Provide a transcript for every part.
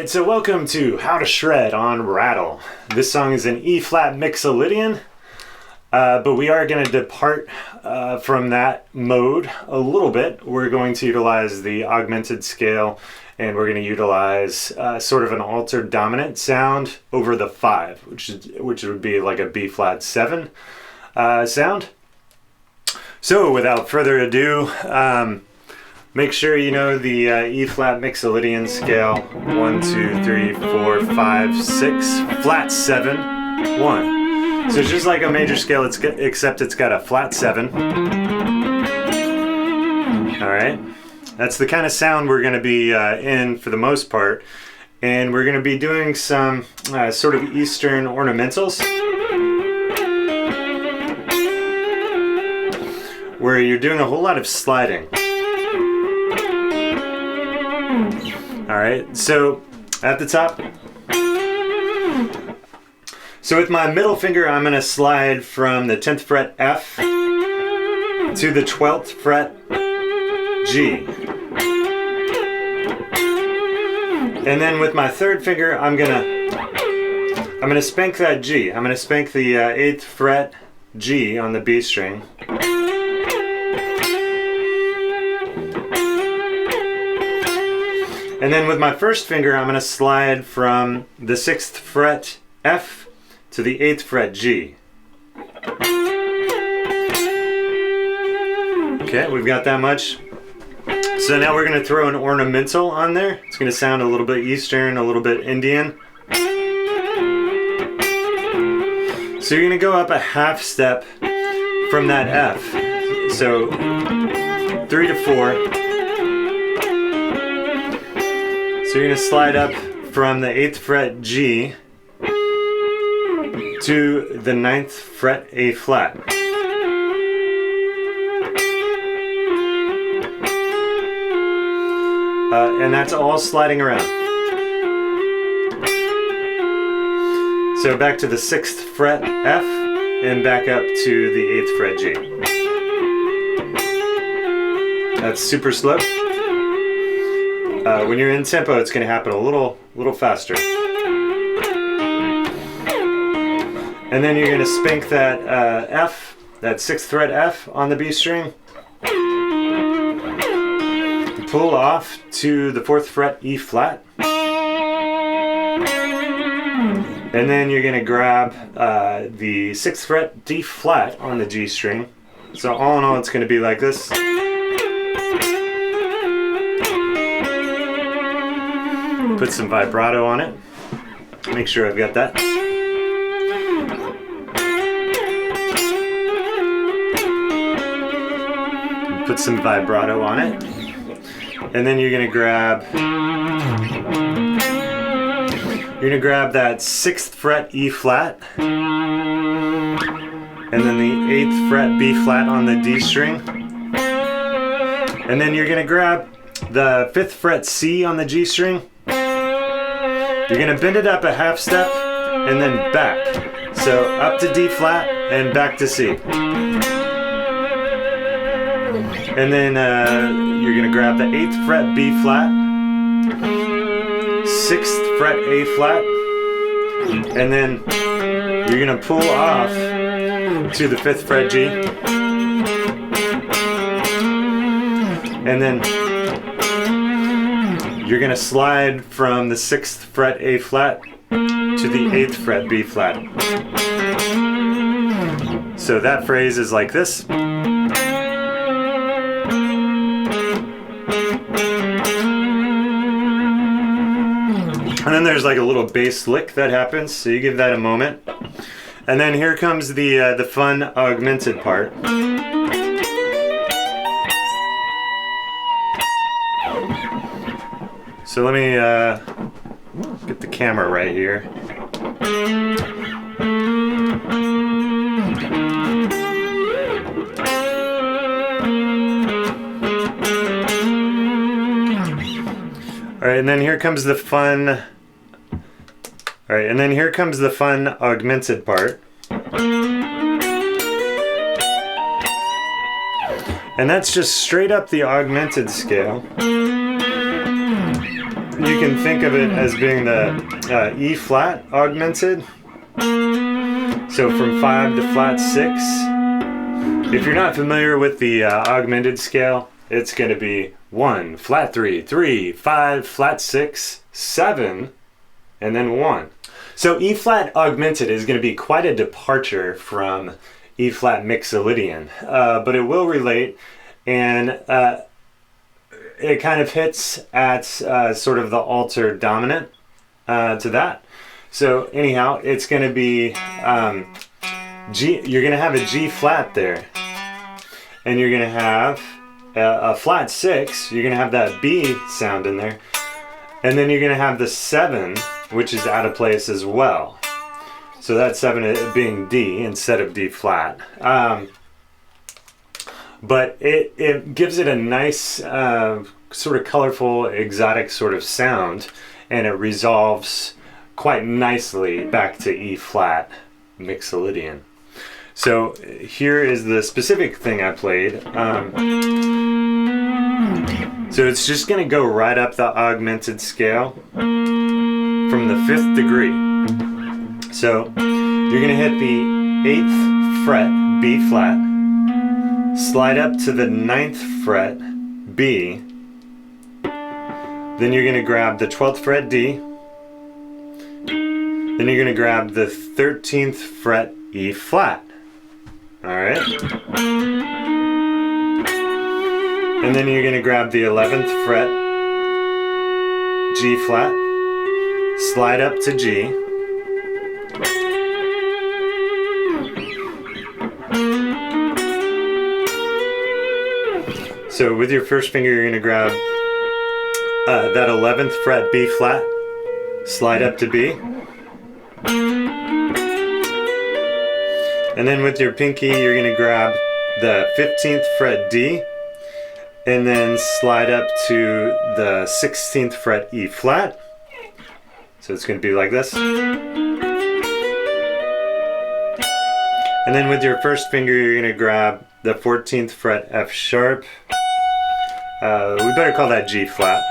Alright, so welcome to How to Shred on Rattle. This song is in E-flat Mixolydian, but we are going to depart from that mode a little bit. We're going to utilize the Augmented Scale, and we're going to utilize sort of an altered dominant sound over the 5, which would be like a B-flat 7 sound. So without further ado, make sure you know the E-flat Mixolydian scale. 1, 2, 3, 4, 5, 6, flat 7, 1. So it's just like a major scale, except it's got a flat 7. Alright, that's the kind of sound we're going to be in for the most part. And we're going to be doing some sort of Eastern ornamentals, where you're doing a whole lot of sliding. Alright, so at the top, so with my middle finger I'm going to slide from the 10th fret F to the 12th fret G. And then with my third finger I'm going to spank that G. I'm going to spank the 8th fret G on the B string. And then with my first finger, I'm going to slide from the 6th fret F to the 8th fret G. Okay, we've got that much. So now we're going to throw an ornamental on there. It's going to sound a little bit Eastern, a little bit Indian. So you're going to go up a half step from that F. So 3 to 4. So you're going to slide up from the 8th fret G to the 9th fret A flat. And that's all sliding around. So back to the 6th fret F and back up to the 8th fret G. That's super slow. When you're in tempo, it's going to happen a little faster. And then you're going to spank that F, that 6th fret F on the B string. Pull off to the 4th fret E flat. And then you're going to grab the 6th fret D flat on the G string. So all in all, it's going to be like this. Put some vibrato on it. Make sure I've got that. Put some vibrato on it. And then you're going to grab that 6th fret E flat. And then the 8th fret B flat on the D string. And then you're going to grab the 5th fret C on the G string. You're going to bend it up a half step and then back. So up to D flat and back to C. And then you're going to grab the 8th fret B flat, 6th fret A flat, and then you're going to pull off to the 5th fret G. And then you're going to slide from the 6th fret A flat to the 8th fret B flat. So that phrase is like this. And then there's like a little bass lick that happens, so you give that a moment. And then here comes the fun augmented part. So let me get the camera right here. Alright, and then here comes the fun. Alright, and then here comes the fun augmented part. And that's just straight up the augmented scale. you can think of it as being the E flat augmented. So from 5 to flat 6. If you're not familiar with the augmented scale, it's going to be 1, flat 3, 3, 5, flat 6, 7, and then 1. So E flat augmented is going to be quite a departure from E flat Mixolydian, but it will relate, and it kind of hits at sort of the altered dominant to that. So anyhow, it's going to be G. You're going to have a G flat there, and you're going to have a flat 6. You're going to have that B sound in there, and then you're going to have the 7, which is out of place as well. So that 7 being D instead of D flat. But it gives it a nice sort of colorful, exotic sort of sound, and it resolves quite nicely back to E flat Mixolydian. So here is the specific thing I played. So it's just going to go right up the augmented scale from the 5th degree. So you're going to hit the 8th fret B flat, slide up to the 9th fret B, then you're going to grab the 12th fret D, then you're going to grab the 13th fret E flat. Alright? And then you're going to grab the 11th fret G flat, slide up to G, so with your first finger you're going to grab that 11th fret B flat, slide up to B, and then with your pinky you're going to grab the 15th fret D, and then slide up to the 16th fret E flat. So it's going to be like this. And then with your first finger you're going to grab the 14th fret F sharp. We better call that G flat.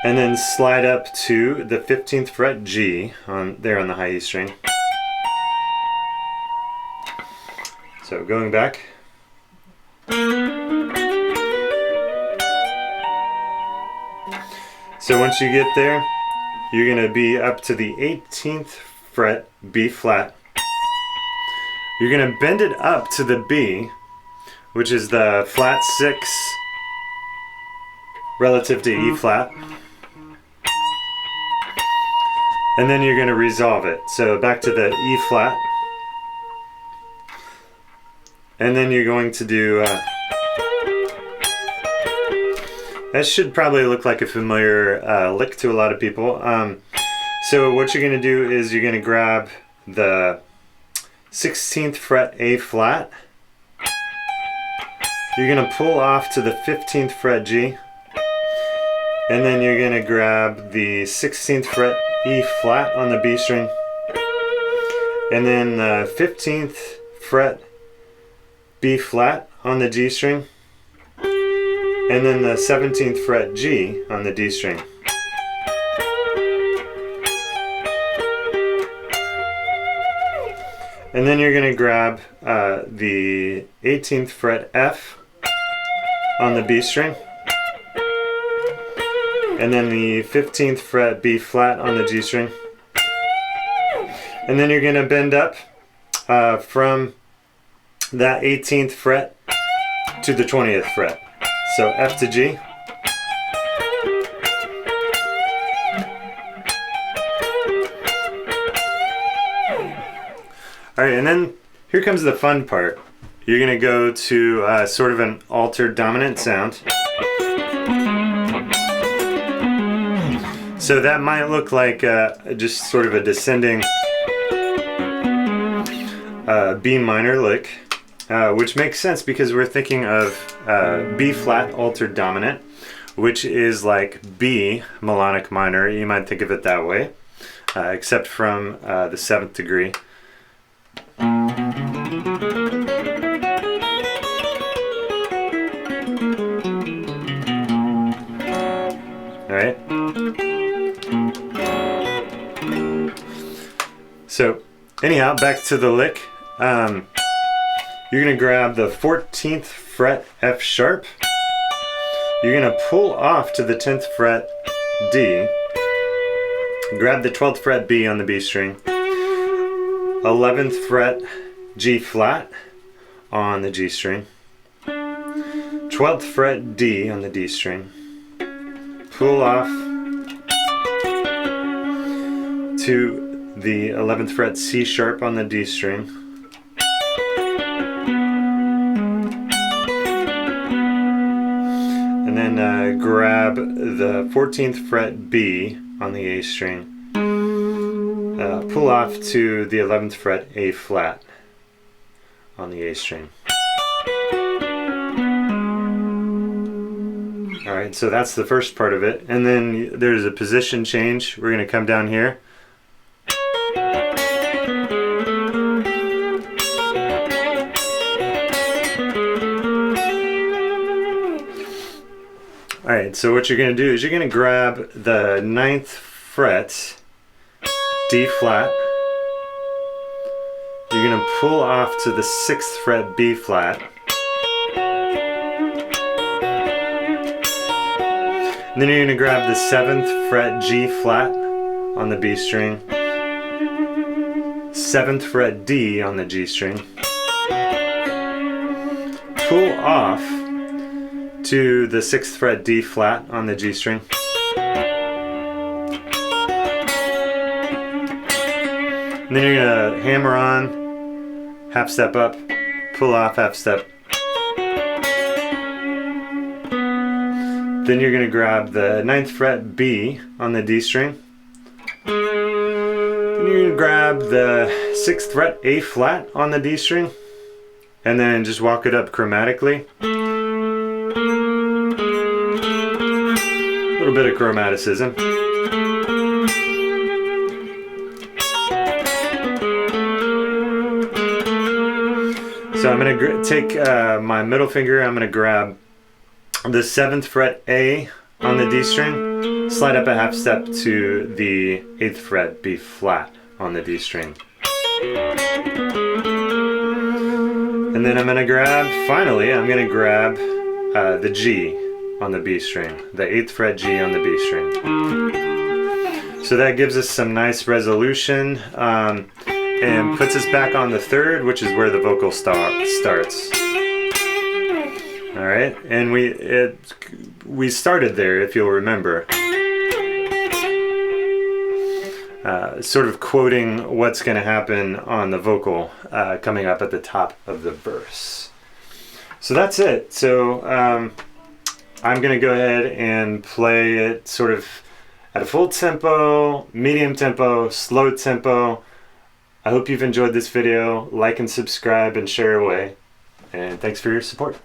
And then slide up to the 15th fret G on the high E string. So going back. So once you get there, you're going to be up to the 18th fret B flat. You're going to bend it up to the B, which is the flat 6 relative to E flat. And then you're going to resolve it. So back to the E flat. And then you're going to do... that should probably look like a familiar lick to a lot of people. So what you're going to do is you're going to grab the 16th fret A flat. You're going to pull off to the 15th fret G. And then you're going to grab the 16th fret E flat on the B string. And then the 15th fret B flat on the G string. And then the 17th fret G on the D string. And then you're going to grab the 18th fret F on the B string. And then the 15th fret B flat on the G string. And then you're going to bend up from that 18th fret to the 20th fret. So F to G. Alright, and then here comes the fun part. You're going to go to sort of an altered dominant sound. So that might look like just sort of a descending B minor lick, which makes sense because we're thinking of B flat altered dominant, which is like B melodic minor. You might think of it that way, except from the 7th degree. Anyhow, back to the lick. You're gonna grab the 14th fret F sharp. You're gonna pull off to the 10th fret D. Grab the 12th fret B on the B string. 11th fret G flat on the G string. 12th fret D on the D string. Pull off to the 11th fret C sharp on the D string. And then grab the 14th fret B on the A string. Pull off to the 11th fret A flat on the A string. Alright, so that's the first part of it. And then there's a position change. We're going to come down here. Alright, so what you're going to do is you're going to grab the 9th fret D flat. You're going to pull off to the 6th fret B flat. And then you're going to grab the 7th fret G flat on the B string. 7th fret D on the G string. Pull off to the 6th fret D flat on the G string. And then you're going to hammer on, half step up, pull off, half step. Then you're going to grab the 9th fret B on the D string. Then you're going to grab the 6th fret A flat on the D string. And then just walk it up chromatically. A little bit of chromaticism. So I'm going to take my middle finger, I'm going to grab the 7th fret A on the D string, slide up a half step to the 8th fret B flat on the D string. And then I'm going to grab, finally, I'm going to grab the G on the B string, the 8th fret G on the B string. So that gives us some nice resolution and puts us back on the 3rd, which is where the vocal starts. All right, and we started there, if you'll remember, sort of quoting what's going to happen on the vocal coming up at the top of the verse. So that's it. So I'm going to go ahead and play it sort of at a full tempo, medium tempo, slow tempo. I hope you've enjoyed this video. Like and subscribe and share away. And thanks for your support.